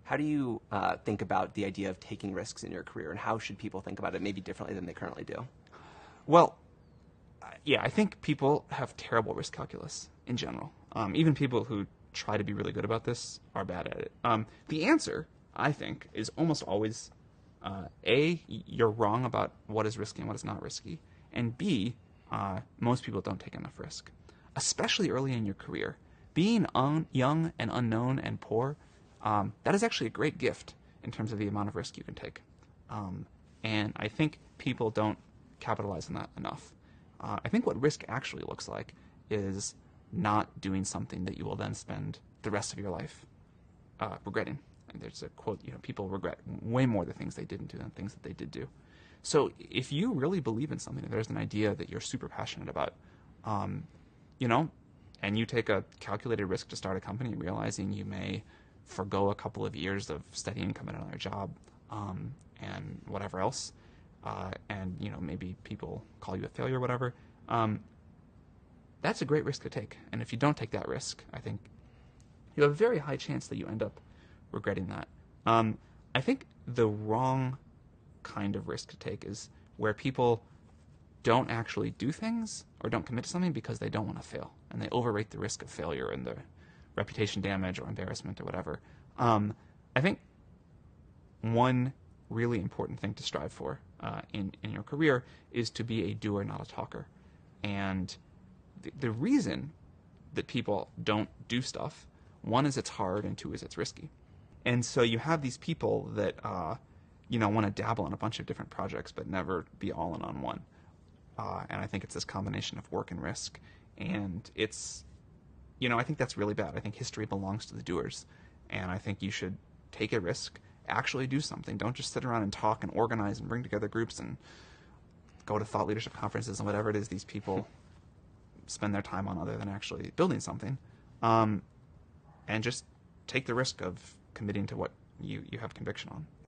How do you think about the idea of taking risks in your career, and how should people think about it maybe differently than they currently do? Well, yeah, I think people have terrible risk calculus in general. Even people who try to be really good about this are bad at it. The answer, I think, is almost always A, you're wrong about what is risky and what is not risky, and B, most people don't take enough risk, especially early in your career. Being young and unknown and poor, that is actually a great gift in terms of the amount of risk you can take. And I think people don't capitalize on that enough. I think what risk actually looks like is not doing something that you will then spend the rest of your life regretting. And there's a quote, people regret way more the things they didn't do than things that they did do. So if you really believe in something, if there's an idea that you're super passionate about, and you take a calculated risk to start a company, realizing you may forgo a couple of years of steady income at another job, and whatever else, and maybe people call you a failure or whatever, that's a great risk to take. And if you don't take that risk, I think you have a very high chance that you end up regretting that. I think the wrong kind of risk to take is where people don't actually do things or don't commit to something because they don't want to fail, and they overrate the risk of failure and the reputation damage or embarrassment or whatever. I think one really important thing to strive for in your career is to be a doer, not a talker. And the reason that people don't do stuff, one is it's hard, and two is it's risky. And so you have these people that want to dabble in a bunch of different projects but never be all in on one. And I think it's this combination of work and risk. And it's, I think that's really bad. I think history belongs to the doers. And I think you should take a risk, actually do something. Don't just sit around and talk and organize and bring together groups and go to thought leadership conferences and whatever it is these people spend their time on other than actually building something. And just take the risk of committing to what you have conviction on.